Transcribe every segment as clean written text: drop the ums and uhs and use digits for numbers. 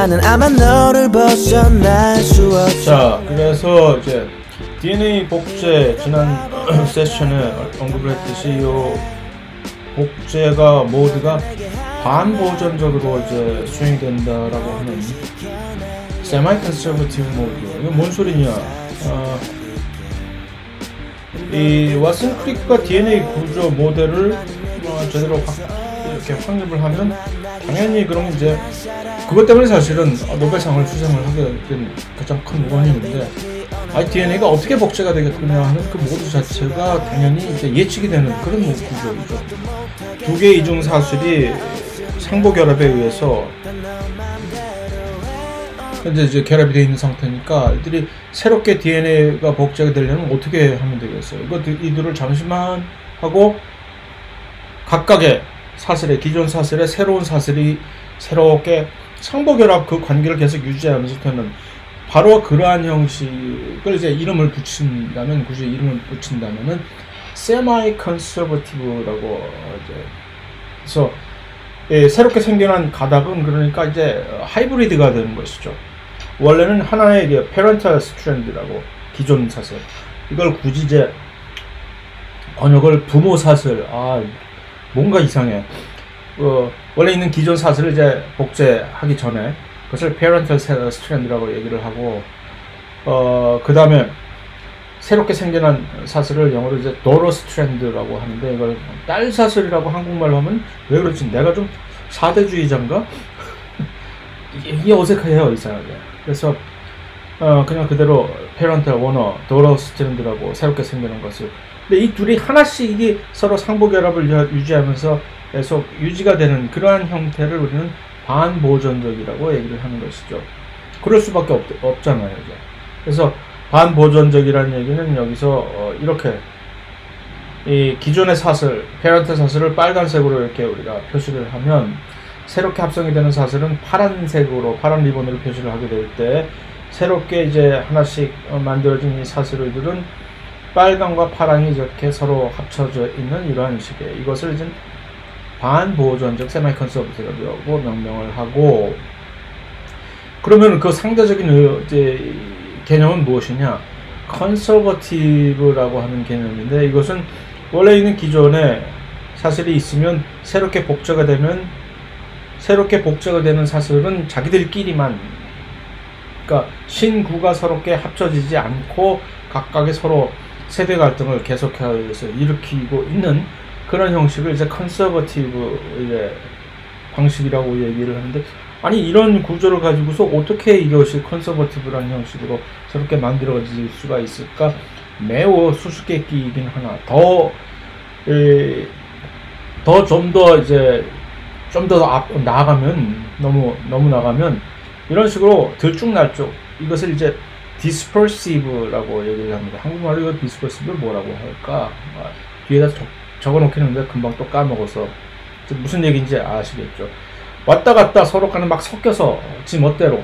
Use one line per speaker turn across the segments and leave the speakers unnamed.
나는 아마 너를 벗어날 수 없어.
자, 그래서 이제 DNA 복제 지난 세션에 언급을 했듯이 요 복제가 모드가 반보전적으로 이제 수행이 된다라고 하는 세마이 컨서버티브 모드. 이거 뭔 소리냐? 이 왓슨 크리크가 DNA 구조 모델을 제대로 이렇게 확립을 하면 당연히 그럼 이제 그것 때문에 사실은 노벨상을 수상을 하게 된 가장 큰 원인인데, DNA가 어떻게 복제가 되겠구나 하는 그 모드 자체가 당연히 이제 예측이 되는 그런 구조이죠. 두 개의 이중 사슬이 상보 결합에 의해서 현재 이제 결합이 되어 있는 상태니까 이들이 새롭게 DNA가 복제가 되려면 어떻게 하면 되겠어요? 이들을 잠시만 하고 각각의 사슬에, 기존 사슬에 새로운 사슬이 새롭게 상보 결합 그 관계를 계속 유지하면서 되는 바로 그러한 형식을 이제 이름을 붙인다면, 굳이 이름을 붙인다면은 세마이 컨서버티브라고 이제 그래서 새롭게 생겨난 가닥은 그러니까 이제 하이브리드가 되는 것이죠. 원래는 하나의 이게 페런탈 스트랜드라고 기존 사슬, 이걸 굳이 이제 번역을 부모 사슬, 뭔가 이상해. 원래 있는 기존 사슬을 이제 복제하기 전에 그것을 페런탈 스트랜드라고 얘기를 하고, 그 다음에 새롭게 생겨난 사슬을 영어로 이제 도러 스트랜드라고 하는데, 이걸 딸 사슬이라고 한국말로 하면 왜 그렇지? 내가 좀 사대주의자인가? 이게 어색해요, 이상하게. 그래서 그냥 그대로 페런탈 원어 도러 스트랜드라고 새롭게 생겨난 것을. 근데 이 둘이 하나씩 이게 서로 상보 결합을 유지하면서 계속 유지가 되는 그러한 형태를 우리는 반보전적이라고 얘기를 하는 것이죠. 그럴 수밖에 없잖아요, 이제. 그래서 반보전적이라는 얘기는 여기서 이렇게 이 기존의 사슬, 페런탈 사슬을 빨간색으로 이렇게 우리가 표시를 하면, 새롭게 합성이 되는 사슬은 파란색으로, 파란 리본으로 표시를 하게 될 때, 새롭게 이제 하나씩 만들어진 이 사슬들은 빨강과 파랑이 이렇게 서로 합쳐져 있는 이러한 식의, 이것을 이제 반보전적 세마이 컨서버티브라고 명명을 하고, 그러면 그 상대적인 이제 개념은 무엇이냐? 컨서버티브라고 하는 개념인데, 이것은 원래 있는 기존에 사슬이 있으면 새롭게 복제가 되면, 새롭게 복제가 되는 사슬은 자기들끼리만, 그러니까 신구가 서럽게 합쳐지지 않고 각각의 서로 세대 갈등을 계속해서 일으키고 있는 그런 형식을 이제 컨서버티브 이제 방식이라고 얘기를 하는데, 아니 이런 구조를 가지고서 어떻게 이것이 컨서버티브라는 형식으로 저렇게 만들어질 수가 있을까? 매우 수수께끼이긴 하나, 좀 더 이제 좀 더 나아가면, 너무 나가면 이런 식으로 들쭉날쭉 이것을 이제 dispersive라고 얘기를 합니다. 한국말로 이거 dispersive 뭐라고 할까? 뒤에다 적어놓겠는데 금방 또 까먹어서 무슨 얘기인지 아시겠죠? 왔다 갔다 서로 간에 막 섞여서 지 멋대로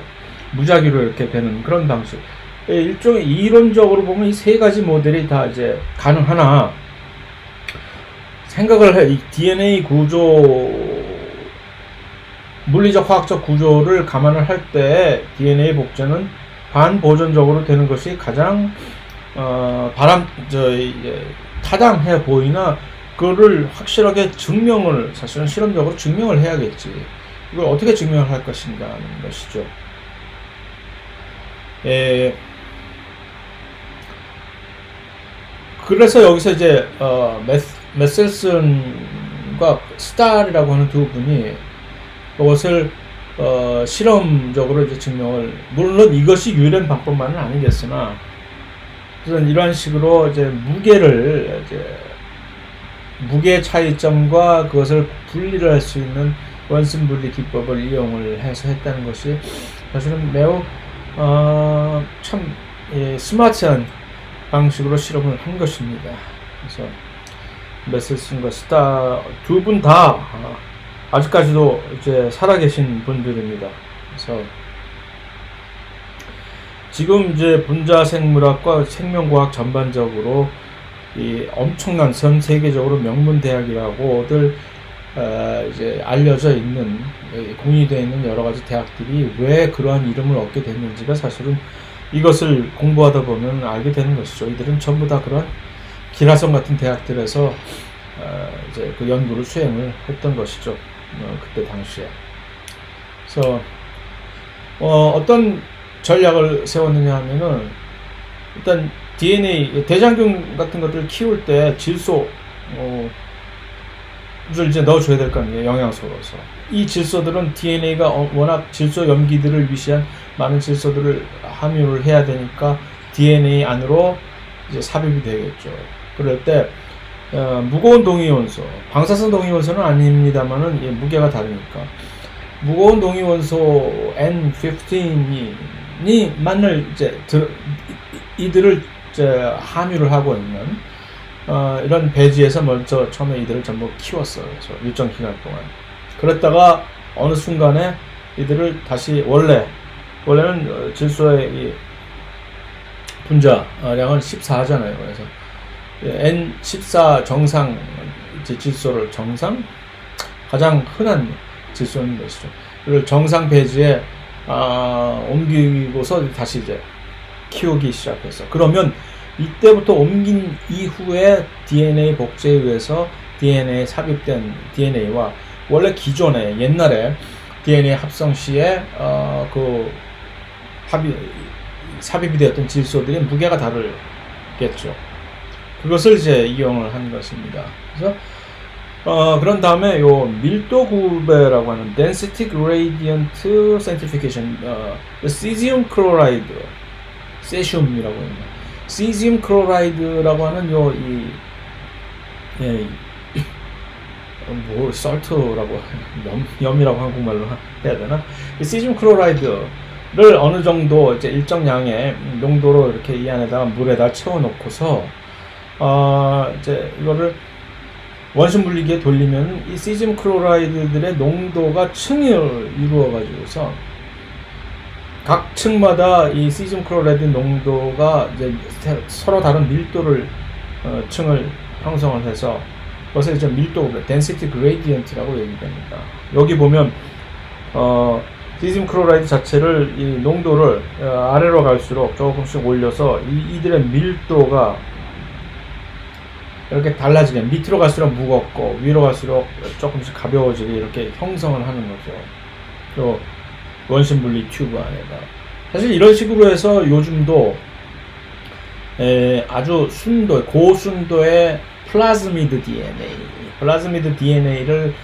무작위로 이렇게 되는 그런 방식. 일종의 이론적으로 보면 이 세 가지 모델이 다 이제 가능하나, 생각을 해. 이 DNA 구조, 물리적 화학적 구조를 감안을 할 때 DNA 복제는 반보전적으로 되는 것이 가장 타당해 보이나, 그거를 확실하게 증명을, 사실은 실험적으로 증명을 해야겠지. 이걸 어떻게 증명을 할 것인가 하는 것이죠. 그래서 여기서 이제 메셀슨과 스탈이라고 하는 두 분이 그것을 실험적으로 이제 증명을, 물론 이것이 유일한 방법만은 아니겠으나, 그래서 이러한 식으로 이제 무게 차이점과 그것을 분리를 할 수 있는 원슨 분리 기법을 이용을 해서 했다는 것이 사실은 매우 참 스마트한 방식으로 실험을 한 것입니다. 그래서 메셀슨과 스타 두 분 다 아직까지도 이제 살아계신 분들입니다. 그래서 지금 이제 분자생물학과 생명과학 전반적으로 이 엄청난 전 세계적으로 명문 대학이라고들 이제 알려져 있는 공유되어 있는 여러 가지 대학들이 왜 그러한 이름을 얻게 됐는지가 사실은 이것을 공부하다 보면 알게 되는 것이죠. 이들은 전부 다 그런 기라성 같은 대학들에서 이제 그 연구를 수행을 했던 것이죠. 그때 당시에. 그래서 어떤 전략을 세웠느냐 하면은 일단 DNA 대장균 같은 것들을 키울 때 질소 를 이제 넣어줘야 될 거 아니에요. 영양소로서. 이 질소들은 DNA가 워낙 질소 염기들을 위시한 많은 질소들을 함유를 해야 되니까 DNA 안으로 이제 삽입이 되겠죠. 그럴 때 무거운 동위원소, 방사성 동위원소는 아닙니다만은 예, 무게가 다르니까 무거운 동위원소 N15만을 이제 이들을 이제 함유를 하고 있는 이런 배지에서 먼저 처음에 이들을 전부 키웠어요. 그래서 일정 기간 동안. 그랬다가 어느 순간에 이들을 다시 원래는 질소의 이 분자량은 14잖아요. 그래서 N14 정상 질소를 가장 흔한 질소인 것이죠. 이걸 정상 배지에 옮기고서 다시 이제 키우기 시작했어. 그러면 이때부터 옮긴 이후에 DNA 복제에 의해서 DNA에 삽입된 DNA와 원래 기존에 옛날에 DNA 합성 시에 그 삽입이 되었던 질소들이 무게가 다르겠죠. 그것을 이제 이용을 한 것입니다. 그래서 그런 다음에 요 밀도 구배라고 하는 density gradient centrifugation, cesium chloride, 세슘이라고 합니다. cesium chloride라고 하는 salt라고 염이라고 한국말로 해야 되나? 이 cesium chloride를 어느 정도 이제 일정 양의 농도로 이렇게 이 안에다가 물에다 채워놓고서 이제 이거를 원심 분리기에 돌리면 이 cesium chloride들의 농도가 층을 이루어 가지고서 각 층마다 이 cesium chloride 농도가 이제 서로 다른 밀도를 층을 형성을 해서 그것을 이제 밀도 density gradient라고 얘기됩니다. 여기 보면 cesium chloride 자체를 이 농도를 아래로 갈수록 조금씩 올려서 이들의 밀도가 이렇게 달라지게 밑으로 갈수록 무겁고 위로 갈수록 조금씩 가벼워지게 이렇게 형성을 하는 거죠. 또 원심분리 튜브 안에다. 사실 이런 식으로 해서 요즘도 아주 고순도의 플라즈미드 DNA를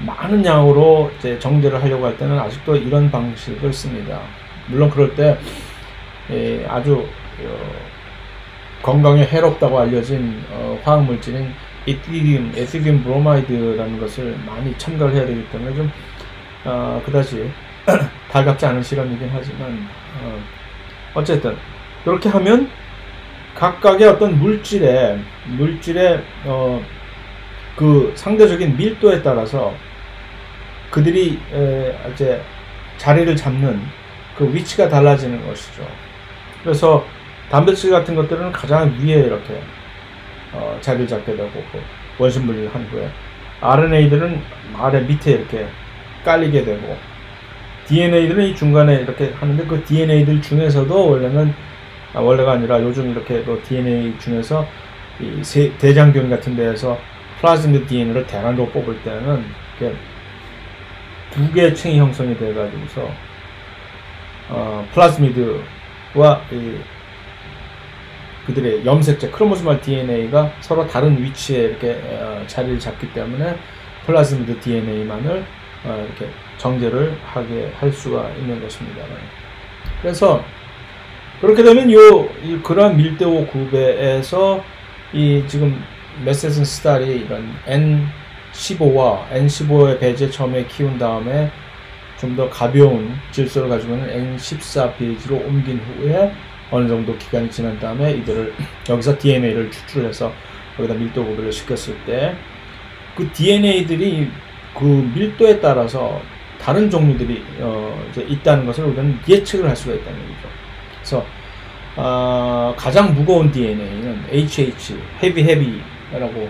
많은 양으로 이제 정제를 하려고 할 때는 아직도 이런 방식을 씁니다. 물론 그럴 때 아주 건강에 해롭다고 알려진 화학물질인 에티디움 브로마이드라는 것을 많이 첨가를 해야 되기 때문에 좀 그다지 달갑지 않은 실험이긴 하지만 어쨌든 이렇게 하면 각각의 어떤 물질의 그 상대적인 밀도에 따라서 그들이 이제 자리를 잡는 그 위치가 달라지는 것이죠. 그래서 단백질 같은 것들은 가장 위에 이렇게 자리를 잡게 되고 원심 분리를 한 후에 RNA들은 아래 밑에 이렇게 깔리게 되고 DNA들은 이 중간에 이렇게 하는데 그 DNA들 중에서도 원래가 아니라 요즘 이렇게 또 DNA 중에서 이 대장균 같은 데에서 플라즈미드 DNA를 대량으로 뽑을 때는 이렇게 두 개의 층이 형성이 돼 가지고서 플라즈미드와 그들의 염색체 크로모소말 DNA가 서로 다른 위치에 이렇게 자리를 잡기 때문에 플라즈미드 DNA만을 이렇게 정제를 하게 할 수가 있는 것입니다. 그래서 그렇게 되면 그러한 밀도 구배에서 이 지금 메세슨 스달이 이런 N15와 N15의 배제 처음에 키운 다음에 좀 더 가벼운 질소를 가지고 있는 N14 배지로 옮긴 후에 어느 정도 기간이 지난 다음에 이들을 여기서 DNA를 추출해서 거기다 밀도 구배를 시켰을 때 그 DNA들이 그 밀도에 따라서 다른 종류들이 이제 있다는 것을 우리는 예측을 할 수가 있다는 얘기죠. 그래서 가장 무거운 DNA는 HH, 헤비라고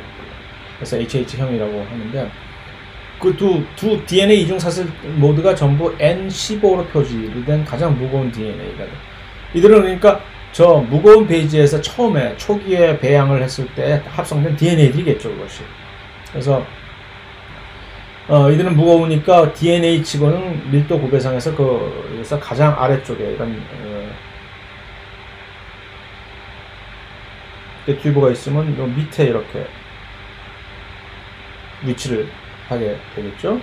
해서 HH형이라고 하는데 그 두 DNA 이중 사슬 모두가 전부 N15로 표시된 가장 무거운 DNA가 돼. 이들은 그러니까 저 무거운 베이지에서 처음에 초기에 배양을 했을 때 합성된 DNA들이겠죠, 그것이. 그래서 이들은 무거우니까 DNA 치고는 밀도 구배상에서 그래서 가장 아래쪽에 이런 튜브가 있으면 요 밑에 이렇게 위치를 하게 되겠죠.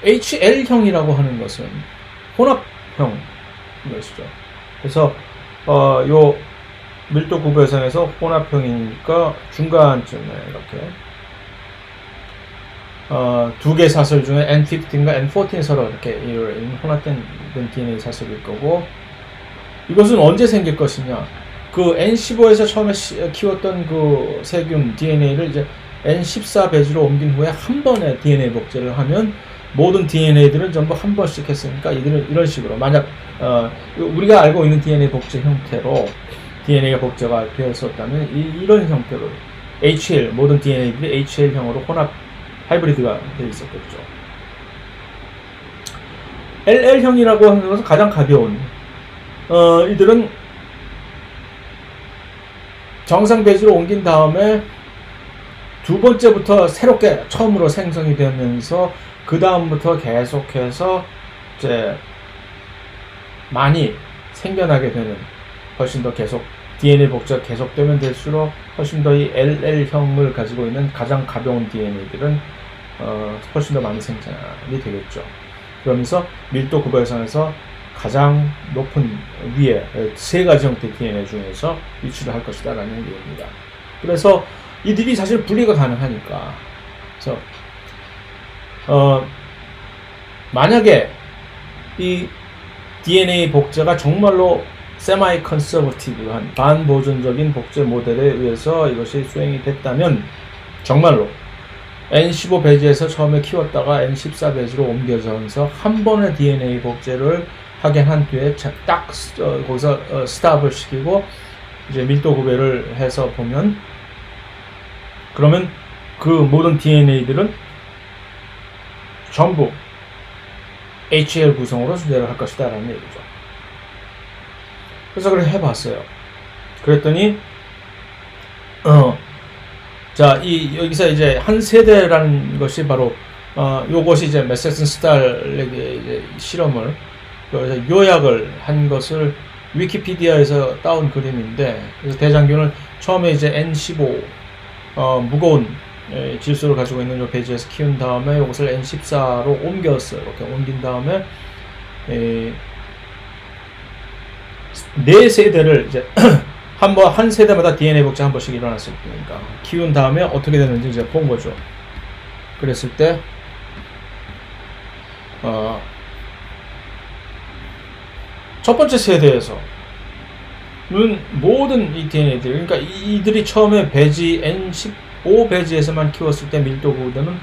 HL형이라고 하는 것은 혼합형 것이죠. 그래서 요 밀도 구배상에서 혼합형이니까 중간쯤에 이렇게 두 개 사슬 중에 N15과 N14 서로 이렇게 혼합된 DNA 사슬일 거고, 이것은 언제 생길 것이냐? 그 N15에서 처음에 키웠던 그 세균 DNA를 이제 N14 배지로 옮긴 후에 한 번에 DNA 복제를 하면 모든 DNA들은 전부 한 번씩 했으니까 이들은 이런 식으로, 만약 우리가 알고 있는 DNA 복제 형태로 DNA가 복제가 되었었다면 이런 형태로 HL, 모든 DNA들이 HL형으로 혼합 하이브리드가 되어 있었겠죠. LL형이라고 하는 것은 가장 가벼운, 이들은 정상 배지로 옮긴 다음에 두 번째부터 새롭게 처음으로 생성이 되면서 그 다음부터 계속해서 이제 많이 생겨나게 되는, 훨씬 더 계속 DNA 복제가 계속되면 될수록 훨씬 더 이 LL형을 가지고 있는 가장 가벼운 DNA들은 훨씬 더 많이 생산이 되겠죠. 그러면서 밀도 구배상에서 가장 높은 위에 세 가지 형태의 DNA 중에서 위치를 할 것이다 라는 얘기입니다. 그래서 이들이 사실 분리가 가능하니까, 그래서 만약에 이 DNA 복제가 정말로 세마이 컨서버티브한 반보존적인 복제 모델에 의해서 이것이 수행이 됐다면 정말로 N15 배지에서 처음에 키웠다가 N14 배지로 옮겨져서 한 번의 DNA 복제를 하게 한 뒤에 딱 거기서 스탑을 시키고 이제 밀도 구배를 해서 보면, 그러면 그 모든 DNA들은 전부 HL 구성으로 존재를 할 것이다 라는 얘기죠. 그래서 그걸 해봤어요. 그랬더니 자, 여기서 이제 한 세대라는 것이 바로 요것이 이제 메세슨 스탈에게 이제 실험을 요약을 한 것을 위키피디아에서 따온 그림인데, 그래서 대장균을 처음에 이제 N15 무거운 질소를 가지고 있는 요 배지에서 키운 다음에 이것을 N14로 옮겼어요. 이렇게 옮긴 다음에 네 세대를 이제 한 세대마다 DNA 복제 한 번씩 일어났을 테니까 키운 다음에 어떻게 되는지 이제 본 거죠. 그랬을 때 첫 번째 세대에서는 모든 이 DNA들, 그러니까 이들이 처음에 배지 N15 배지에서만 키웠을 때 밀도 구배는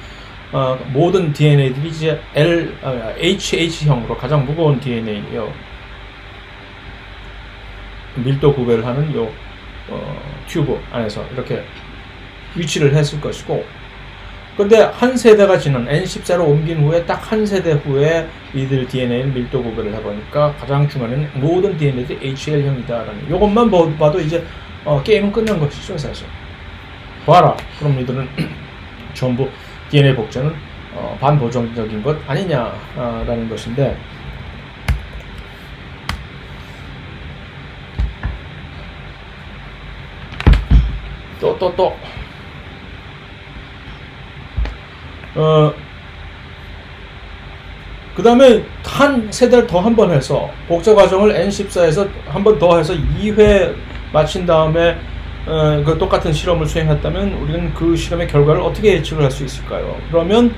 모든 DNA들이 이제 HH형으로 가장 무거운 DNA요. 밀도 구배를 하는 요 튜브 안에서 이렇게 위치를 했을 것이고, 근데 한 세대가 지난 N14로 옮긴 후에 딱 한 세대 후에 이들 DNA를 밀도 구배를 해보니까 가장 중간에는 모든 DNA들이 HL형이다라는, 요것만 봐도 이제 게임은 끝난 것이죠 사실. 봐라, 그럼 이들은 전부 DNA 복제는 반보정적인 것 아니냐라는 것인데, 그 다음에 한 세대를 더 한 번 해서 복제 과정을 N14에서 한 번 더 해서 2회 마친 다음에 그 똑같은 실험을 수행했다면 우리는 그 실험의 결과를 어떻게 예측을 할 수 있을까요? 그러면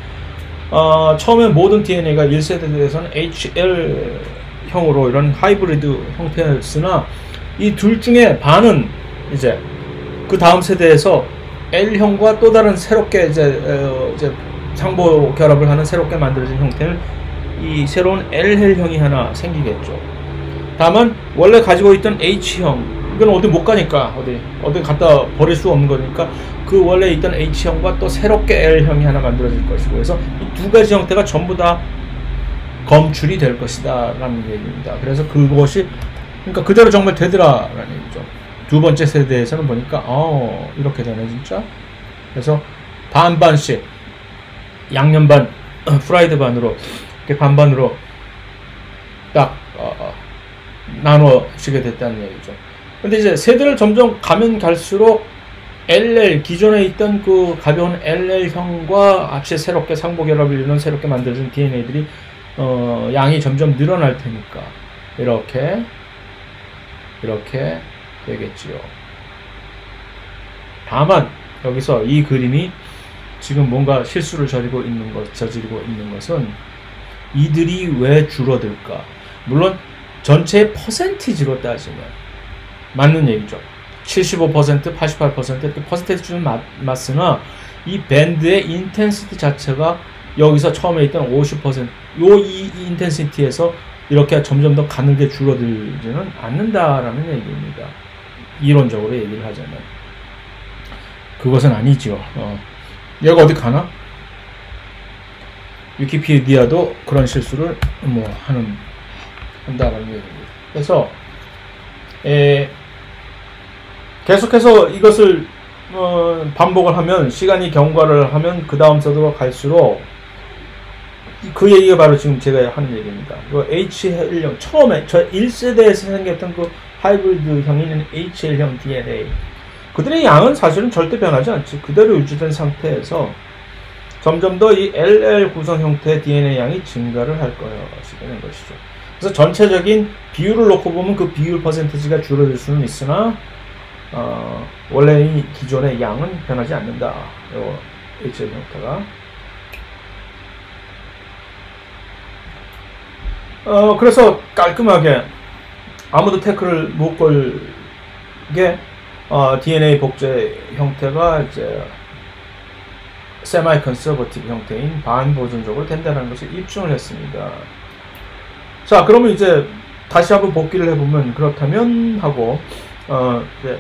처음에 모든 DNA가 1세대에서는 HL형으로 이런 하이브리드 형태였으나 이 둘 중에 반은 이제 그 다음 세대에서 L형과 또 다른 새롭게 이제 상보 결합을 하는 새롭게 만들어진 형태는 이 새로운 LL형이 하나 생기겠죠. 다만 원래 가지고 있던 H형 이건 어디 못 가니까 어디 갖다 버릴 수 없는 거니까 그 원래 있던 H형과 또 새롭게 L형이 하나 만들어질 것이고, 그래서 이 두 가지 형태가 전부 다 검출이 될 것이다 라는 얘기입니다. 그래서 그것이 그러니까 그대로 정말 되더라 라는 얘기죠. 두 번째 세대에서는 보니까 이렇게 되네 진짜. 그래서 반반씩 양념 반 프라이드 반으로 이렇게 반반으로 딱 나눠지게 됐다는 얘기죠. 근데 이제 세대를 점점 가면 갈수록 LL 기존에 있던 그 가벼운 LL형과 같이 새롭게 상보결합을 이루는 새롭게 만들어진 DNA들이 양이 점점 늘어날 테니까 이렇게 되겠지요. 다만 여기서 이 그림이 지금 뭔가 실수를 저지르고 있는 것은 이들이 왜 줄어들까? 물론 전체의 퍼센티지로 따지면 맞는 얘기죠. 75%, 88% 이렇게 퍼센테이지는 맞으나 이 밴드의 인텐시티 자체가 여기서 처음에 있던 50% 이 인텐시티에서 이렇게 점점 더 가늘게 줄어들지는 않는다라는 얘기입니다. 이론적으로 얘기를 하자면 그것은 아니죠. 얘가 어디 가나? 위키피디아도 그런 실수를 한다라는 얘기입니다. 그래서 계속해서 이것을 반복을 하면, 시간이 경과를 하면 그 다음 세대로 갈수록 그 얘기가 바로 지금 제가 하는 얘기입니다. 그 HL형 처음에 저 1세대에서 생겼던 그 하이브리드형인 HL형 DNA, 그들의 양은 사실은 절대 변하지 않지. 그대로 유지된 상태에서 점점 더 이 LL 구성 형태의 DNA 양이 증가를 할 것이 되는 것이죠. 그래서 전체적인 비율을 놓고 보면 그 비율 퍼센티지가 줄어들 수는 있으나 원래 이 기존의 양은 변하지 않는다. 요 HL 형태가. 그래서 깔끔하게 아무도 태클을 못 걸게 DNA 복제 형태가 이제 세마이 컨서버티브 형태인 반보존적으로 된다는 것을 입증을 했습니다. 자, 그러면 이제 다시 한번 복기를 해보면, 그렇다면 하고 이제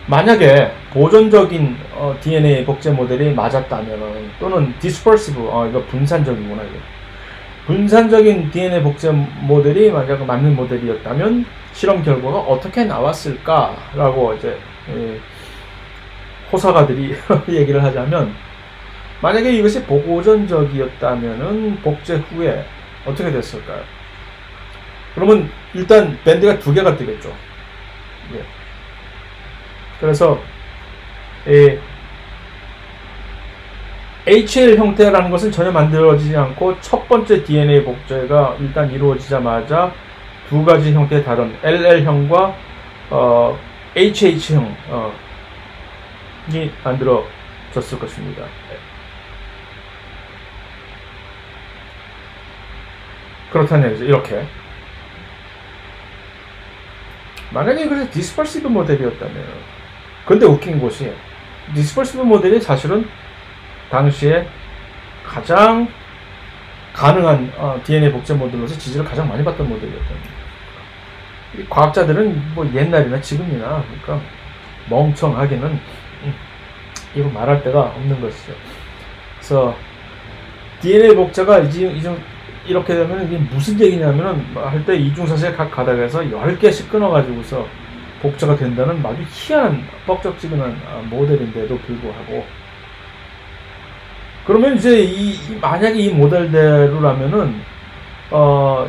만약에 보존적인 DNA 복제 모델이 맞았다면, 또는 dispersive, 이거 분산적이구나 이거. 분산적인 DNA 복제 모델이 만약 맞는 모델이었다면 실험 결과가 어떻게 나왔을까라고 이제 호사가들이 얘기를 하자면, 만약에 이것이 보존적이었다면은 복제 후에 어떻게 됐을까요? 그러면 일단 밴드가 두 개가 뜨겠죠. 예. 그래서 HL 형태라는 것은 전혀 만들어지지 않고 첫 번째 DNA 복제가 일단 이루어지자마자 두 가지 형태의 다른 LL형과 HH형이 만들어졌을 것입니다. 그렇다는 얘기죠. 이렇게. 만약에 그래서 디스퍼시브 모델이었다면, 근데 웃긴 것이 디스퍼시브 모델이 사실은 당시에 가장 가능한 DNA 복제 모델로서 지지를 가장 많이 받던 모델이었답니다. 이 과학자들은 뭐 옛날이나 지금이나 그러니까 멍청하기는 이거 말할 데가 없는 것이죠. 그래서 DNA 복제가 이렇게 되면 이게 무슨 얘기냐면은 할 때 이중사실 각 가닥에서 10개씩 끊어가지고서 복제가 된다는 아주 희한한 뻑적지근한 모델인데도 불구하고, 그러면 이제 만약에 이 모델대로라면은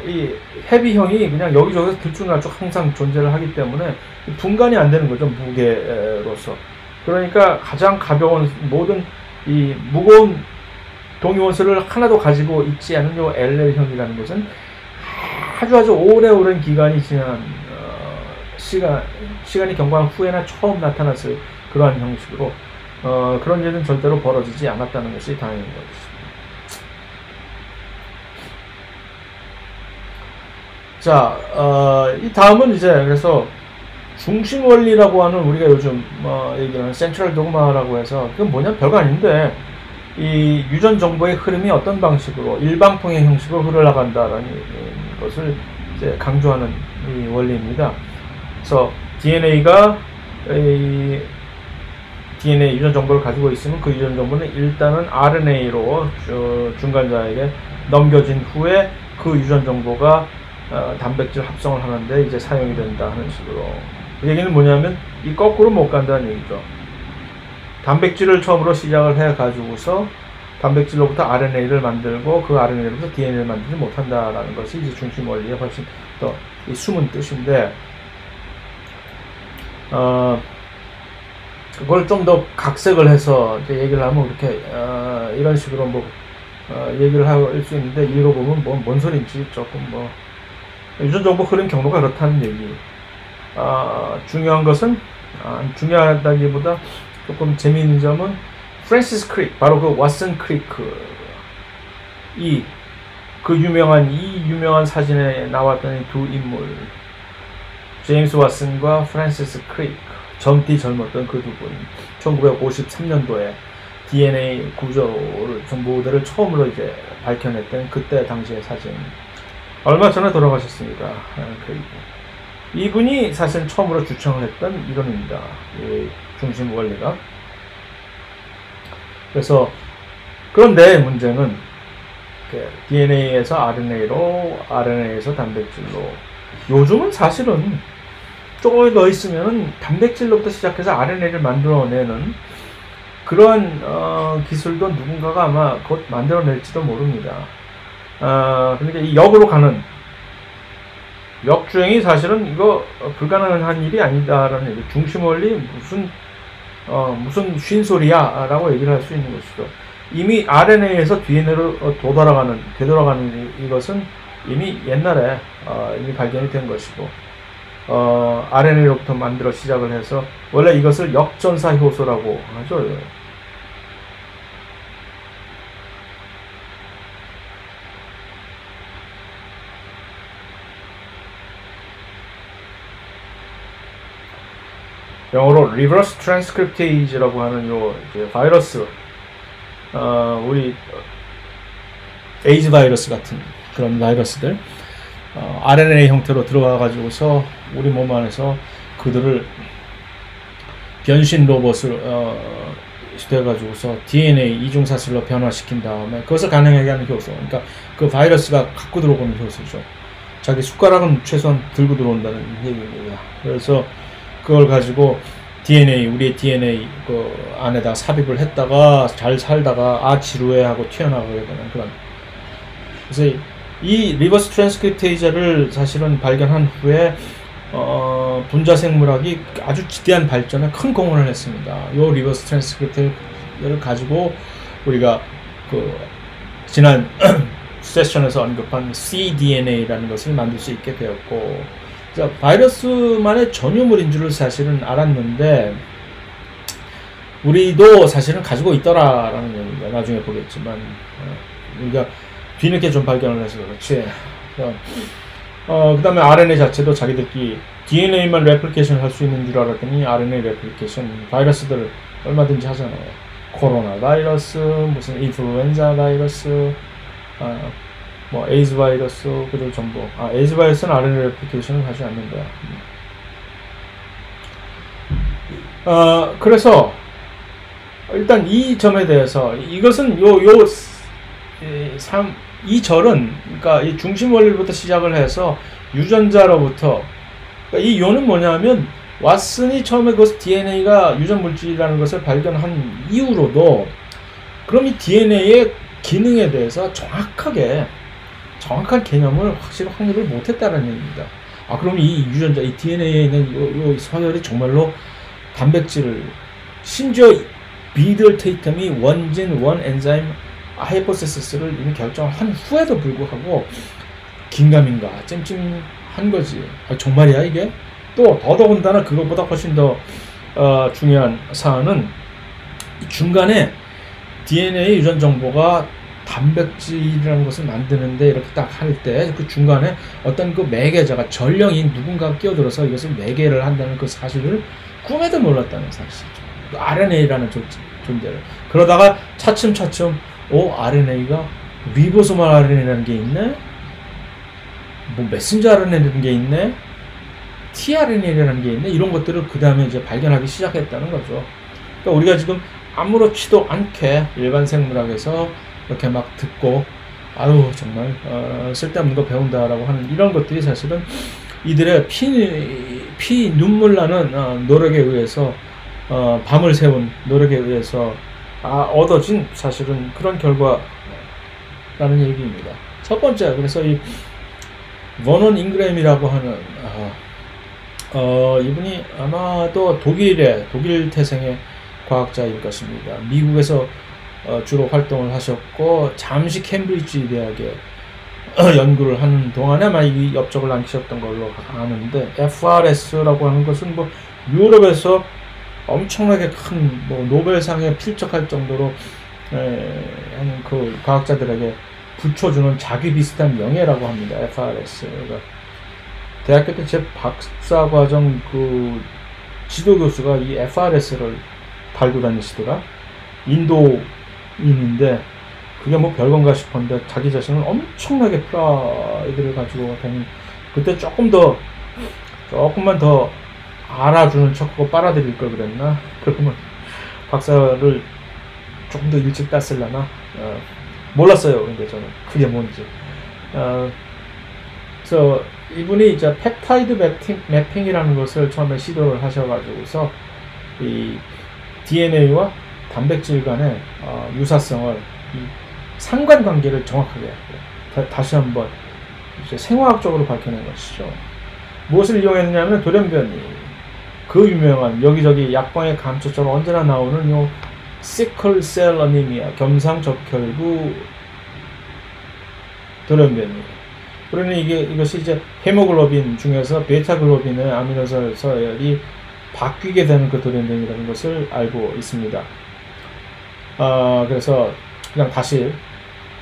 이 헤비형이 그냥 여기저기서 들쭉날쭉 항상 존재를 하기 때문에 분간이 안 되는 거죠, 무게로서. 그러니까 가장 가벼운 모든 이 무거운 동위원소를 하나도 가지고 있지 않은 요 LL형이라는 것은 아주 오랜 기간이 지난 시간이 경과한 후에나 처음 나타났을 그러한 형식으로 그런 일은 절대로 벌어지지 않았다는 것이 다행인 것입니다. 자, 이 다음은 이제 그래서 중심 원리라고 하는, 우리가 요즘 얘기하는 센트럴 도그마라고 해서, 그건 뭐냐, 별거 아닌데 이 유전 정보의 흐름이 어떤 방식으로 일방통행 형식으로 흘러나간다라는 것을 이제 강조하는 이 원리입니다. 그래서 DNA가 DNA 유전 정보를 가지고 있으면 그 유전 정보는 일단은 RNA로 중간자에게 넘겨진 후에 그 유전 정보가 단백질 합성을 하는데 이제 사용이 된다 하는 식으로. 그 얘기는 뭐냐면 이 거꾸로 못 간다는 얘기죠. 단백질을 처음으로 시작을 해 가지고서 단백질로부터 RNA를 만들고 그 RNA로부터 DNA를 만들지 못한다라는 것이 이제 중심 원리의 훨씬 더 이 숨은 뜻인데, 그걸 좀 더 각색을 해서 이제 얘기를 하면 이렇게 이런 식으로 뭐 얘기를 할 수 있는데, 읽어보면 뭔 소린지 조금 뭐 유전 정보 흐름 경로가 그렇다는 얘기. 중요한 것은 중요하다기보다 조금 재미있는 점은 프랜시스 크릭, 바로 그 왓슨 크리크, 그 유명한 사진에 나왔던 이 두 인물, 제임스 왓슨과 프랜시스 크리크, 젊었던 그 두 분, 1953년도에 DNA 구조를 모델을 처음으로 이제 밝혀냈던 그때 당시의 사진. 얼마 전에 돌아가셨습니다. 이분이 사실 처음으로 주창을 했던 이론입니다. 이 중심 원리가. 그래서 그런데 문제는 DNA에서 RNA로, RNA에서 단백질로. 요즘은 사실은 조금 더 있으면 단백질로부터 시작해서 RNA를 만들어내는 그러한 기술도 누군가가 아마 곧 만들어낼지도 모릅니다. 그러니까 이 역으로 가는 역주행이 사실은 이거 불가능한 일이 아니다라는 얘기. 중심 원리 무슨 쉰소리야 라고 얘기를 할 수 있는 것이죠. 이미 RNA에서 DNA로 되돌아가는 이것은 이미 옛날에 이미 발견이 된 것이고, RNA로부터 만들어 시작을 해서 원래 이것을 역전사 효소라고 하죠. 영어로 reverse transcriptase라고 하는 요 바이러스, 우리 에이즈 바이러스 같은 그런 바이러스들, RNA 형태로 들어와 가지고서 우리 몸 안에서 그들을 변신 로봇을 돼 가지고서 DNA 이중사슬로 변화시킨 다음에 그것을 가능하게 하는 효소. 그러니까 그 바이러스가 갖고 들어오는 효소죠. 자기 숟가락은 최소한 들고 들어온다는 얘기입니다. 그래서 그걸 가지고 우리의 DNA 그 안에다 삽입을 했다가 잘 살다가 지루해 하고 튀어나가게 되는 그런. 그래서 이 리버스 트랜스크립테이저를 사실은 발견한 후에 분자 생물학이 아주 지대한 발전에 큰 공헌을 했습니다. 이 리버스 트랜스크립테이저를 가지고 우리가 그 지난 세션에서 언급한 cDNA라는 것을 만들 수 있게 되었고, 바이러스만의 전유물인 줄을 사실은 알았는데 우리도 사실은 가지고 있더라라는 얘기입니다. 나중에 보겠지만 우리가 뒤늦게 좀 발견을 해서 그렇지. 그 다음에 RNA 자체도 자기들끼리 DNA만 레플리케이션 할 수 있는 줄 알았더니 RNA 레플리케이션 바이러스들 얼마든지 하잖아요. 코로나 바이러스, 무슨 인플루엔자 바이러스, 뭐 에이즈 바이러스, 그들 전부. 에이즈 바이러스는 RNA 레플리케이션을 하지 않는다. 그래서 일단 이 점에 대해서 이것은 이 절은, 그러니까 이 중심 원리부터 시작을 해서 유전자로부터, 그러니까 이 요는 뭐냐면 왓슨이 처음에 그 DNA가 유전 물질이라는 것을 발견한 이후로도 그럼 이 DNA의 기능에 대해서 정확한 개념을 확실히 확립을 못했다는 얘기입니다. 그럼 이 유전자, 이 DNA에 있는 이 서열이 정말로 단백질을, 심지어 비들 테이텀이 원진, 원 엔자임 하이포테시스를 이미 결정한 후에도 불구하고 긴가민가 찜찜한 거지. 정말이야 이게? 또 더더군다나 그것보다 훨씬 더 중요한 사안은 중간에 DNA 유전 정보가 단백질이라는 것을 만드는데 이렇게 딱 할 때 그 중간에 어떤 그 매개자가, 전령인 누군가가 끼어들어서 이것을 매개를 한다는 그 사실을 꿈에도 몰랐다는 사실이죠. 그 RNA라는 존재를. 그러다가 차츰차츰 RNA가 리보소말 RNA라는 게 있네? 뭐 메신저 RNA라는 게 있네? tRNA라는 게 있네. 이런 것들을 그 다음에 이제 발견하기 시작했다는 거죠. 그러니까 우리가 지금 아무렇지도 않게 일반 생물학에서 이렇게 막 듣고 아유 정말 쓸데없는 거 배운다라고 하는 이런 것들이 사실은 이들의 피 눈물 나는 노력에 의해서 밤을 새운 노력에 의해서 얻어진 사실은 그런 결과라는 얘기입니다. 첫 번째, 그래서 이 버넌 잉그램이라고 하는 이분이 아마도 독일 태생의 과학자일 것입니다. 미국에서 주로 활동을 하셨고 잠시 캠브리지 대학에 연구를 하는 동안에 아마 이 업적을 남기셨던 걸로 아는데, FRS라고 하는 것은 뭐 유럽에서 엄청나게 큰 뭐 노벨상에 필적할 정도로 하는 그 과학자들에게 붙여주는 자기 비슷한 명예라고 합니다. FRS가 대학교 때 제 박사과정 그 지도 교수가 이 FRS를 달고 다니시더라. 인도인인데 그게 뭐 별건가 싶었는데 자기 자신을 엄청나게 프라이드를 가지고 다니는, 그때 조금만 더 알아주는 척하고 빨아들일 걸 그랬나? 그러면 박사를 조금 더 일찍 땄을라나? 몰랐어요. 근데 저는 그게 뭔지. 그래서 이분이 이제 펩타이드 매핑이라는 것을 처음에 시도를 하셔가지고서 이 DNA와 단백질 간의 유사성을, 이 상관관계를 정확하게 다시 한번 이제 생화학적으로 밝혀낸 것이죠. 무엇을 이용했느냐면 돌연변이, 그 유명한 여기저기 약방의 감초처럼 언제나 나오는 요 시클셀 어니미아, 겸상적혈구 돌연변이. 그러니 이것이 이제 헤모글로빈 중에서 베타글로빈의 아미노산 서열이 바뀌게 되는 그 돌연변이라는 것을 알고 있습니다. 그래서 그냥 다시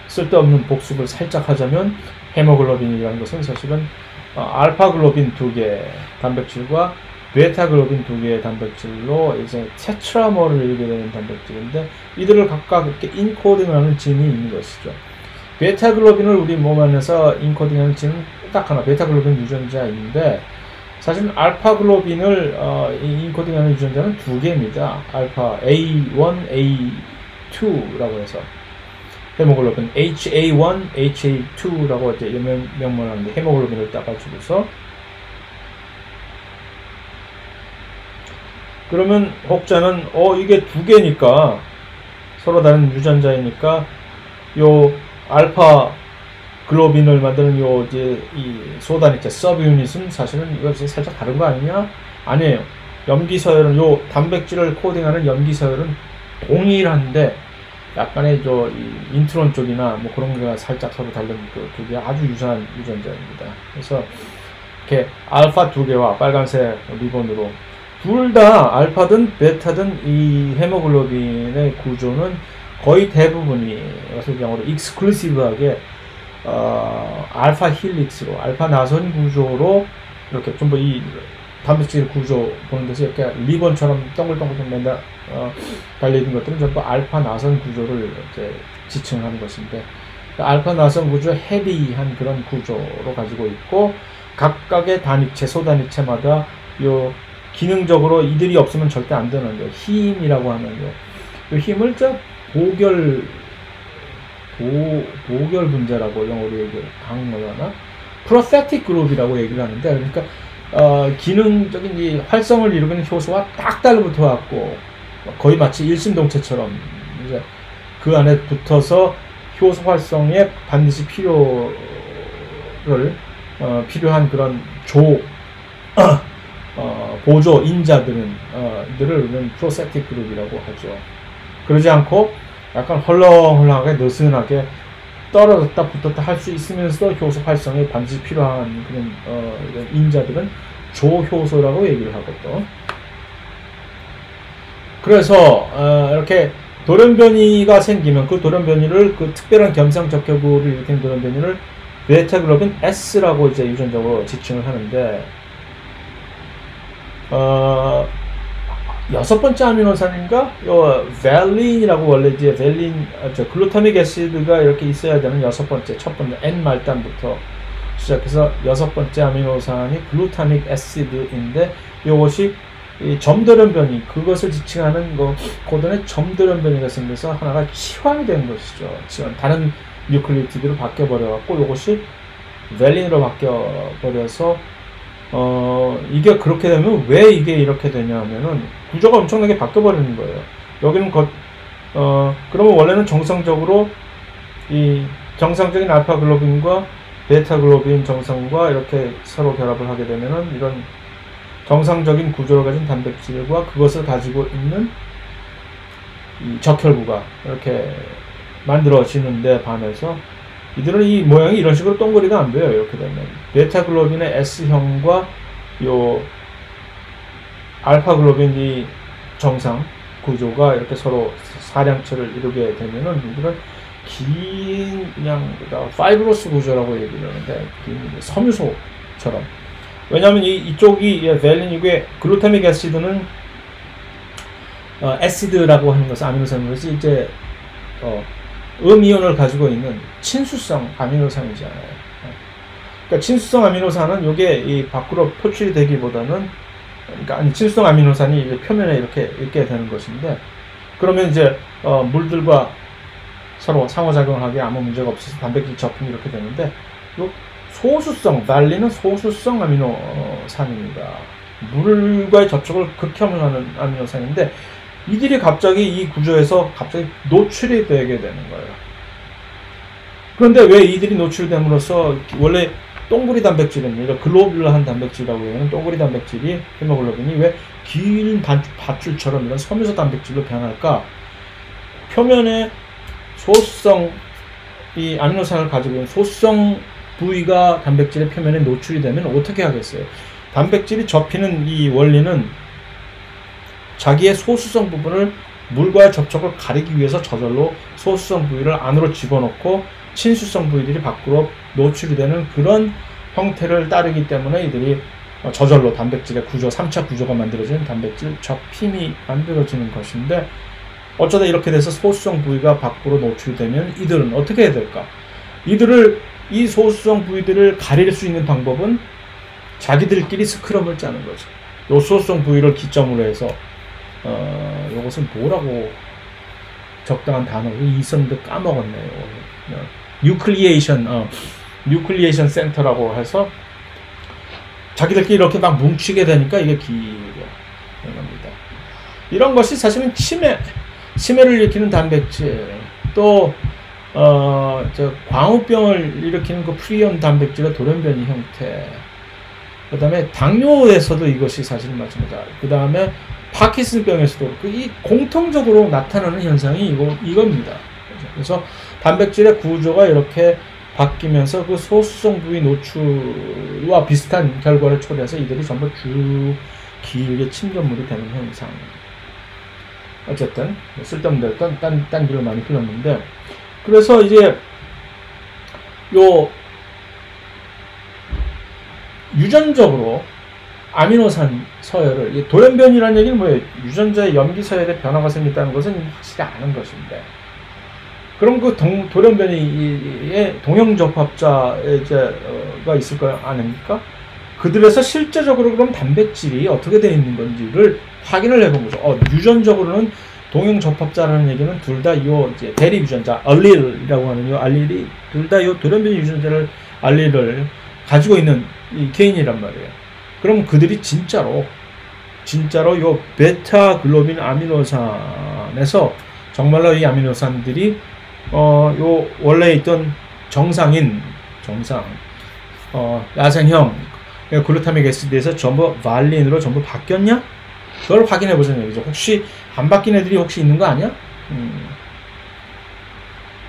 쓸데없는 복습을 살짝 하자면 헤모글로빈이라는 것은 사실은 알파글로빈 2개 단백질과 베타글로빈 2개의 단백질로 이제 테트라머를 이루게 되는 단백질인데, 이들을 각각 이렇게 인코딩하는 진이 있는 것이죠. 베타글로빈을 우리 몸 안에서 인코딩하는 진은 딱 하나, 베타글로빈 유전자인데, 사실 알파글로빈을 인코딩하는 유전자는 2개입니다. 알파 A1, A2라고 해서 헤모글로빈 HA1, HA2라고 이제 명명하는데, 헤모글로빈을 따가지고서 그러면 혹자는 이게 2개니까 서로 다른 유전자이니까 요 알파 글로빈을 만드는 요 이제 이 소단위체 서브 유닛은 사실은 이거 살짝 다른 거 아니냐? 아니에요. 염기 서열은 요 단백질을 코딩하는 염기 서열은 동일한데 약간의 이 인트론 쪽이나 뭐 그런 거가 살짝 서로 다른 그 2개 아주 유사한 유전자입니다. 그래서 이렇게 알파 2개와 빨간색 리본으로 둘 다 알파든 베타든 이 헤모글로빈의 구조는 거의 대부분이 그래서 영어로 익스클루시브하게 알파 힐릭스로, 알파 나선 구조로 이렇게 전부 이 단백질 구조 보는 데서 이렇게 리본처럼 동글동글 맨날 달려있는 것들은 전부 알파 나선 구조를 이제 지칭하는 것인데, 알파 나선 구조 헤비한 그런 구조로 가지고 있고, 각각의 단위체, 소단위체마다 요 기능적으로 이들이 없으면 절대 안 되는 거 힘이라고 하는 거, 이 힘을 보결 분자라고 영어로 얘기를 한국말로 하나? 프로세틱 그룹이라고 얘기를 하는데, 그러니까 기능적인 이 활성을 이루는 효소와 딱 달라붙어 갖고 거의 마치 일심동체처럼 이제 그 안에 붙어서 효소 활성에 반드시 필요한 그런 보조 인자들은 이들을 우리는 프로세틱 그룹이라고 하죠. 그러지 않고 약간 헐렁헐렁하게 느슨하게 떨어졌다 붙었다 할 수 있으면서도 효소 활성에 반드시 필요한 그런 인자들은 조효소라고 얘기를 하거든. 그래서 이렇게 돌연변이가 생기면 그 돌연변이를, 그 특별한 겸상적혈구를 일으키는 돌연변이를 베타글로빈 S라고 이제 유전적으로 지칭을 하는데, 6번째 아미노산인가? 요 밸린이라고 원래 이제 글루타믹 애시드가 이렇게 있어야 되는 6번째, 첫 번째 N 말단부터 시작해서 6번째 아미노산이 글루타믹 애시드인데 이것이 이 점돌연변이 그것을 지칭하는 코드의 점돌연변이가 생겨서 하나가 치환이 된 것이죠. 치환. 다른 뉴클리오티드로 바뀌어 버려갖고 이것이 밸린으로 바뀌어 버려서 이게 그렇게 되면 왜 이게 이렇게 되냐면은 구조가 엄청나게 바뀌어 버리는 거예요. 여기는 그러면 원래는 정상적으로 이 정상적인 알파 글로빈과 베타 글로빈 정상과 이렇게 서로 결합을 하게 되면은 이런 정상적인 구조를 가진 단백질과 그것을 가지고 있는 이 적혈구가 이렇게 만들어지는데 반해서 이들은 이 모양이 이런 식으로 동그리가 안 돼요. 이렇게 되면 베타 글로빈의 S형과 요 알파 글로빈이 정상 구조가 이렇게 서로 사량체를 이루게 되면은 이들은 긴 그냥 파이브로스 구조라고 얘기를 하는데 섬유소처럼. 왜냐하면 이쪽이 밸린 이게 글루타믹 애시드는 애시드라고 하는 것은 아미노산이지 이제 음이온을 가지고 있는 친수성 아미노산이잖아요. 그러니까 친수성 아미노산은 이게 이 밖으로 표출이 되기보다는 그러니까 아니 친수성 아미노산이 이제 표면에 이렇게 있게 되는 것인데 그러면 이제 물들과 서로 상호작용을 하기에 아무 문제가 없어서 단백질 접근이 이렇게 되는데 소수성, 밸린은 소수성 아미노산입니다. 물과의 접촉을 극혐을 하는 아미노산인데 이들이 갑자기 이 구조에서 갑자기 노출이 되게 되는 거예요. 그런데 왜 이들이 노출됨으로써 원래 동그리 단백질입니다. 글로뷸라한 단백질이라고 하는 동그리 단백질이 헤모글로빈이 왜 긴 밧줄처럼 이런 섬유소 단백질로 변할까? 표면에 소수성 이 아미노산을 가지고 있는 소수성 부위가 단백질의 표면에 노출이 되면 어떻게 하겠어요? 단백질이 접히는 이 원리는 자기의 소수성 부분을 물과의 접촉을 가리기 위해서 저절로 소수성 부위를 안으로 집어넣고 친수성 부위들이 밖으로 노출이 되는 그런 형태를 따르기 때문에 이들이 저절로 단백질의 구조, 3차 구조가 만들어지는 단백질 접힘이 만들어지는 것인데 어쩌다 이렇게 돼서 소수성 부위가 밖으로 노출되면 이들은 어떻게 해야 될까? 이 소수성 부위들을 가릴 수 있는 방법은 자기들끼리 스크럼을 짜는 거죠. 요 소수성 부위를 기점으로 해서 요것은 뭐라고 적당한 단어가 있었는데 까먹었네요. 뉴클리에이션 센터라고 해서 자기들끼리 이렇게 막 뭉치게 되니까 이게 기울어요. 이런 것이 사실은 치매를 일으키는 단백질, 또 광우병을 일으키는 그 프리온 단백질의 돌연변이 형태, 그 다음에 당뇨에서도 이것이 사실 마찬가지다. 그 다음에 파킨슨병에서도 이 공통적으로 나타나는 현상이 이겁니다. 그래서 단백질의 구조가 이렇게 바뀌면서 그 소수성 부위 노출과 비슷한 결과를 초래해서 이들이 전부 쭉 길게 침전물이 되는 현상. 어쨌든 쓸데없는 데로 딴 길을 많이 흘렀는데, 그래서 이제 유전적으로 아미노산 서열을, 돌연변이라는 얘기는 뭐예요? 유전자의 염기 서열에 변화가 생겼다는 것은 확실히 아는 것인데, 그럼 그 돌연변이의 동형접합자가 있을 거 아닙니까? 그들에서 실제적으로 그럼 단백질이 어떻게 되어 있는 건지를 확인을 해본 거죠. 유전적으로는 동형접합자라는 얘기는 둘 다 이제 대리 유전자, 알릴이라고 하는 이 알릴이 둘 다 이 돌연변이 유전자를 알릴을 가지고 있는 이 개인이란 말이에요. 그럼 그들이 진짜로 요 베타 글로빈 아미노산에서 정말로 이 아미노산들이 요 원래 있던 정상 야생형 글루타믹 애시드에서 전부 밸린으로 전부 바뀌었냐? 그걸 확인해 보자는 얘기죠. 혹시 안 바뀐 애들이 혹시 있는 거 아니야?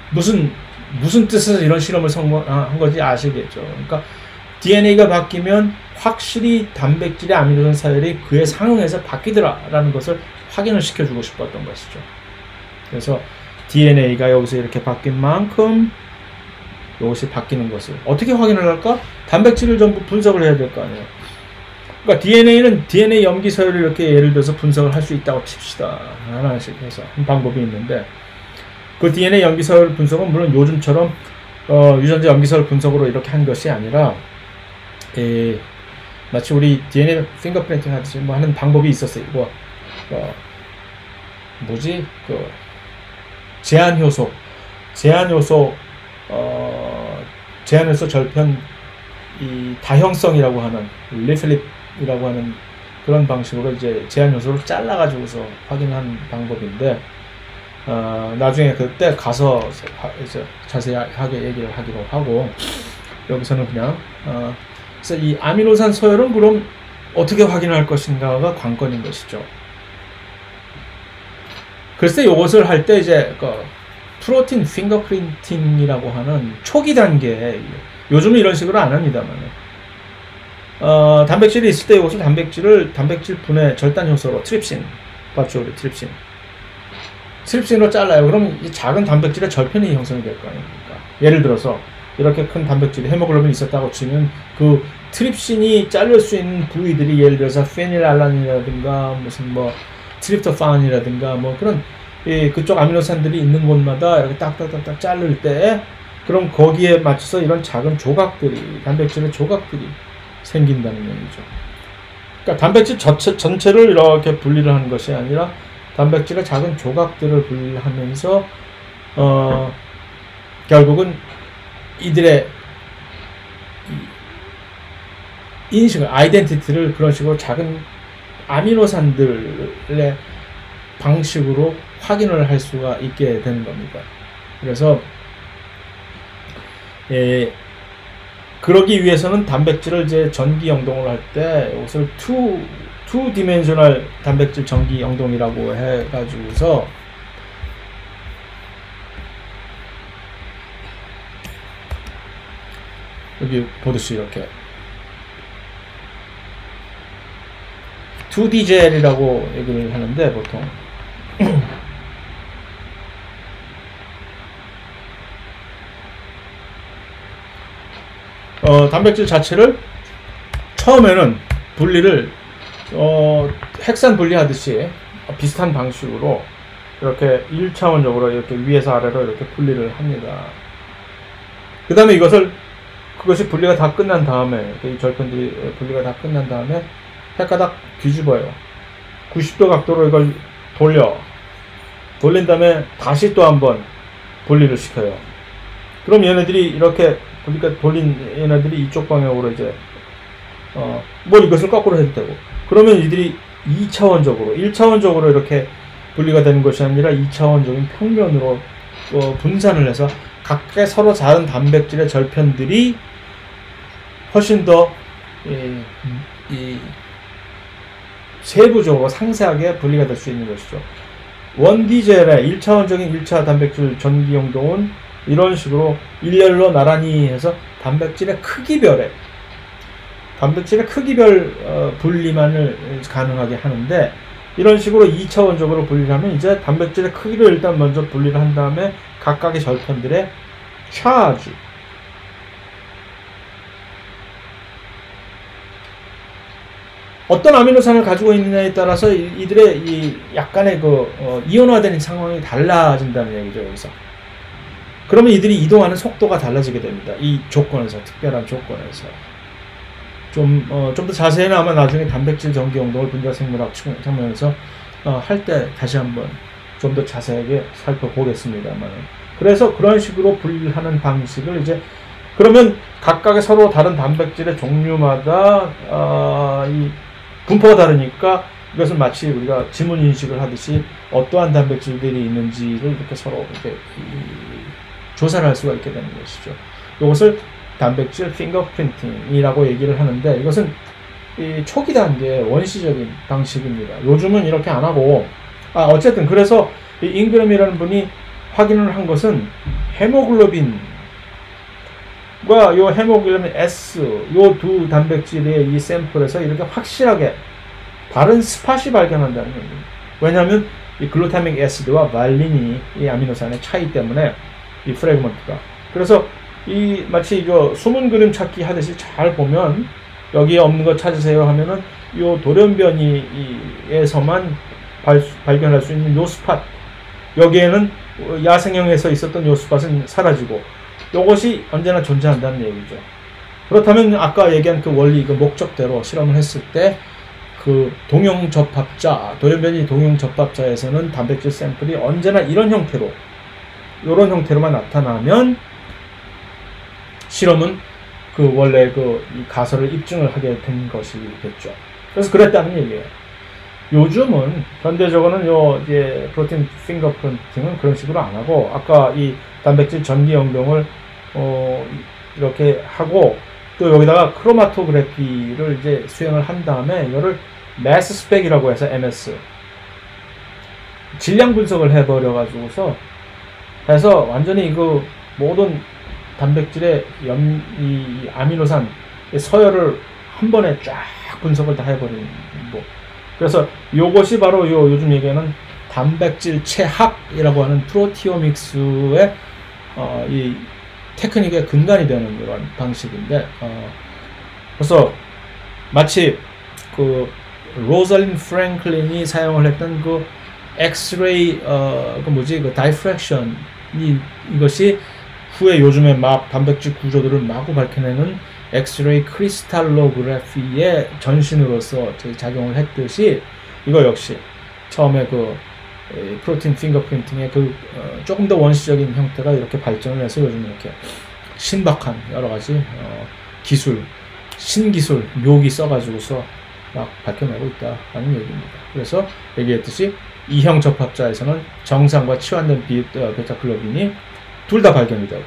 무슨 뜻에서 이런 실험을 한 건지 아시겠죠. 그러니까 DNA가 바뀌면 확실히 단백질의 아미노산 서열이 그에 상응해서 바뀌더라라는 것을 확인을 시켜주고 싶었던 것이죠. 그래서 DNA가 여기서 이렇게 바뀐 만큼 이것이 바뀌는 것을 어떻게 확인을 할까? 단백질을 전부 분석을 해야 될 거 아니에요. 그러니까 DNA는 DNA 염기 서열을 이렇게 예를 들어서 분석을 할 수 있다고 칩시다. 하나씩 해서 방법이 있는데, 그 DNA 염기 서열 분석은 물론 요즘처럼 유전자 염기설 분석으로 이렇게 한 것이 아니라 마치 우리 DNA 핑거프린팅 하듯이 뭐 하는 방법이 있었어요. 뭐지? 제한 효소 절편 이 다형성이라고 하는 리플립이라고 하는 그런 방식으로 이제 제한 요소를 잘라 가지고서 확인한 방법인데 나중에 그때 가서 이제 자세하게 얘기를 하기로 하고 여기서는 그냥 그래서 이 아미노산 서열은 그럼 어떻게 확인할 것인가가 관건인 것이죠. 글쎄 이것을 할 때 이제 프로틴 핑거프린팅이라고 하는 초기 단계 요즘은 이런 식으로 안 합니다만 단백질이 있을 때 이것을 단백질 분해 절단 효소로 트립신 봤죠 우리 트립신으로 잘라요. 그럼 이 작은 단백질의 절편이 형성이 될 거 아닙니까? 예를 들어서 이렇게 큰 단백질이 헤모글로빈이 있었다고 치면 그 트립신이 자를 수 있는 부위들이 예를 들어서 페닐알란이라든가 무슨 뭐 트립토판이라든가 뭐 그런 그쪽 아미노산들이 있는 곳마다 이렇게 딱딱딱딱 자를 때 그럼 거기에 맞춰서 이런 작은 조각들이 단백질의 조각들이 생긴다는 얘기죠. 그러니까 단백질 전체를 이렇게 분리를 하는 것이 아니라 단백질의 작은 조각들을 분리하면서 결국은 이들의 인식을 아이덴티티를 그런 식으로 작은 아미노산들의 방식으로 확인을 할 수가 있게 되는 겁니다. 그래서 그러기 위해서는 단백질을 이제 전기 영동을 할 때 이것을 투 디멘셔널 단백질 전기 영동이라고 해가지고서 여기 보듯이 이렇게 2D 젤이라고 얘기를 하는데 보통 단백질 자체를 처음에는 분리를 핵산 분리하듯이 비슷한 방식으로 이렇게 1차원적으로 이렇게 위에서 아래로 이렇게 분리를 합니다. 그 다음에 그것이 분리가 다 끝난 다음에 이 절편들이 분리가 다 끝난 다음에 헷가닥 뒤집어요. 90도 각도로 이걸 돌린 다음에 다시 또 한번 분리를 시켜요. 그럼 얘네들이 이렇게 돌린 얘네들이 이쪽 방향으로 이제 뭐 이것을 거꾸로 해도 되고 그러면 이들이 2차원적으로 1차원적으로 이렇게 분리가 되는 것이 아니라 2차원적인 평면으로 분산을 해서 각각 서로 다른 단백질의 절편들이 훨씬 더 세부적으로 상세하게 분리가 될 수 있는 것이죠. 1D젤의 1차원적인 1차 단백질 전기 영동은 이런 식으로 일렬로 나란히 해서 단백질의 크기별 분리만을 가능하게 하는데 이런 식으로 2차원적으로 분리를 하면 이제 단백질의 크기를 일단 먼저 분리를 한 다음에 각각의 절편들의 차지 어떤 아미노산을 가지고 있느냐에 따라서 이들의 이 약간의 이온화되는 상황이 달라진다는 얘기죠. 여기서 그러면 이들이 이동하는 속도가 달라지게 됩니다. 이 조건에서 특별한 조건에서 좀 더 자세히는 아마 나중에 단백질 전기 영동을 분자생물학 측면에서 할 때 다시 한번 좀 더 자세하게 살펴보겠습니다만 그래서 그런 식으로 분리하는 방식을 이제 그러면 각각의 서로 다른 단백질의 종류마다 이 분포가 다르니까 이것은 마치 우리가 지문 인식을 하듯이 어떠한 단백질들이 있는지를 이렇게 서로 이렇게 조사를 할 수가 있게 되는 것이죠. 이것을 단백질 핑거프린팅이라고 얘기를 하는데 이것은 이 초기 단계 원시적인 방식입니다. 요즘은 이렇게 안 하고 어쨌든 그래서 이 잉그램이라는 분이 확인을 한 것은 헤모글로빈과 요 헤모글로빈 S 요 두 단백질의 이 샘플에서 이렇게 확실하게 다른 스팟이 발견한다는 겁니다. 왜냐하면 이 글루타믹 애시드와 말린이 이 아미노산의 차이 때문에 이 프래그먼트가 그래서 이 마치 이거 숨은 그림 찾기 하듯이 잘 보면 여기에 없는 거 찾으세요 하면은 요 돌연변이에서만 발견할 수 있는 요 스팟 여기에는 야생형에서 있었던 요 스팟은 사라지고 이것이 언제나 존재한다는 얘기죠. 그렇다면 아까 얘기한 그 원리, 그 목적대로 실험을 했을 때 그 동용접합자, 돌연변이 동용접합자에서는 단백질 샘플이 언제나 이런 형태로만 나타나면 실험은 그 원래 이 가설을 입증을 하게 된 것이겠죠. 그래서 그랬다는 얘기예요. 요즘은 현대적으로는 이제 프로틴 핑거프린팅은 그런 식으로 안 하고, 아까 이 단백질 전기 영동을 이렇게 하고, 또 여기다가 크로마토그래피를 이제 수행을 한 다음에 이거를 매스 스펙이라고 해서 MS 질량 분석을 해버려가지고서 해서 완전히 이거 모든 단백질의 이 아미노산 서열을 한 번에 쫙 분석을 다 해버리는 뭐. 그래서 요것이 바로 요즘 얘기하는 단백질 체학이라고 하는 프로티오믹스의 이 테크닉의 근간이 되는 이런 방식인데, 그래서 마치 그 로잘린 프랭클린이 사용을 했던 그 엑스레이 그 다이프랙션, 이것이 후에 요즘에 막 단백질 구조들을 마구 밝혀내는 엑스레이 크리스탈로그래피의 전신으로서 작용을 했듯이, 이거 역시 처음에 그 프로틴 핑거프린팅의 조금 더 원시적인 형태가 이렇게 발전을 해서 요즘 이렇게 신박한 여러 가지 신기술, 묘기 써가지고서 막 밝혀내고 있다라는 얘기입니다. 그래서 얘기했듯이 E형 접합자에서는 정상과 치환된 베타글로빈이 둘 다 발견이 되고,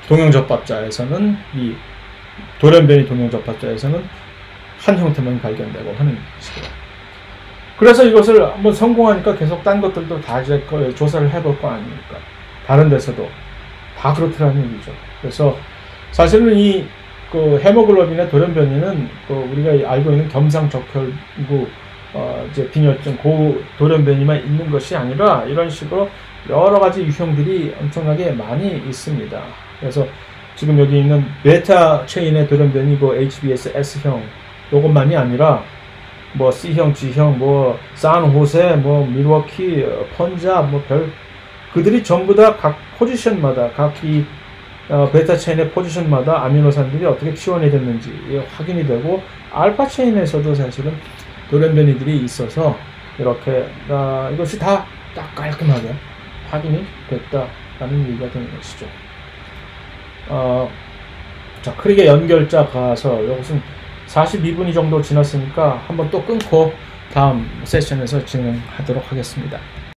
동형 접합자에서는 이 돌연변이 동형 접합자에서는 한 형태만 발견되고 하는 식으로. 그래서 이것을 한번 성공하니까 계속 딴 것들도 다 이제 조사를 해볼 거 아닙니까? 다른 데서도 다 그렇더라는 얘기죠. 그래서 사실은 이 헤모글로빈의 돌연변이는 우리가 알고 있는 겸상적혈구 이제 빈혈증 돌연변이만 있는 것이 아니라 이런 식으로 여러 가지 유형들이 엄청나게 많이 있습니다. 그래서 지금 여기 있는 베타 체인의 돌연변이 HBS S형 요것만이 아니라 뭐 C형, G형, 뭐 산호세, 뭐 밀워키, 펀잡, 그들이 전부 다 각 포지션마다 이 베타 체인의 포지션마다 아미노산들이 어떻게 치환이 됐는지 확인이 되고, 알파 체인에서도 사실은 돌연변이들이 있어서 이렇게 이것이 다 딱 깔끔하게 확인이 됐다라는 얘기가 되는 것이죠. 자, 크릭의 연결자 가서 이것은 42분이 정도 지났으니까 한번 또 끊고 다음 세션에서 진행하도록 하겠습니다.